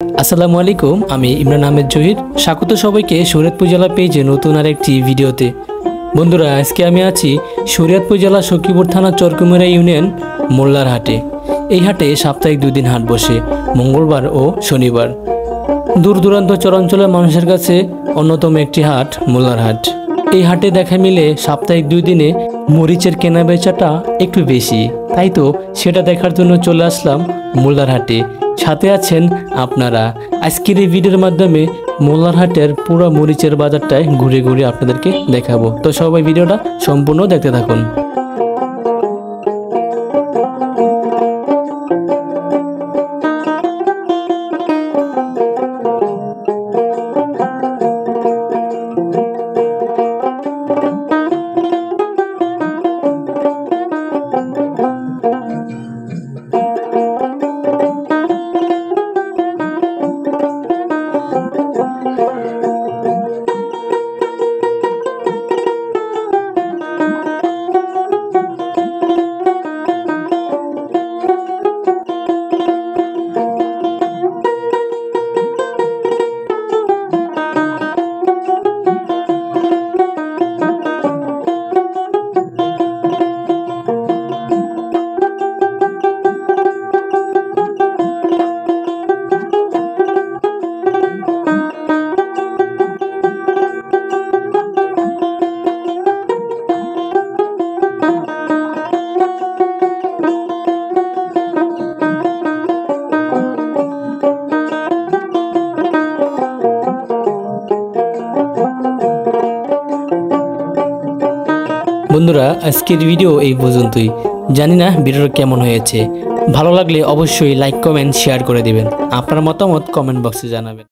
আসসালামু আলাইকুম, আমি ইমরান আহমেদ জহির। স্বাগত সবাইকে শরীয়তপুর জেলা পেজে নতুন আরেকটি ভিডিওতে। বন্ধুরা, আজকে আমি আছি শরীয়তপুর জেলা সখীপুর থানা চরকুমিরা ইউনিয়ন মোল্লার হাটে। এই হাটে সাপ্তাহিক 2 দিন হাট বসে, মঙ্গলবার ও শনিবার। দূর দূরান্ত চরাঞ্চলের মানুষের কাছে অন্যতম একটি হাট মোল্লার হাট। এই হাটে দেখা মিলে সাপ্তাহিক 2 দিনে মরিচের কেনা বেচাটা একটু বেশি, তাই তো সেটা দেখার জন্য চলে আসলাম মোল্লার হাটে। সাথে আছেন আপনারা। আজকের এই ভিডিওর মাধ্যমে মোল্লার হাটের পুরো মরিচের বাজারটায় ঘুরে ঘুরে আপনাদেরকে দেখাবো। তো সবাই ভিডিওটা সম্পূর্ণ দেখতে থাকুন। বন্ধুরা, আজকের ভিডিও এই পর্যন্তই। জানি না ভিডিওটা কেমন হয়েছে। ভালো লাগলে অবশ্যই লাইক, কমেন্ট, শেয়ার করে দিবেন। আপনার মতামত কমেন্ট বক্সে জানাবেন।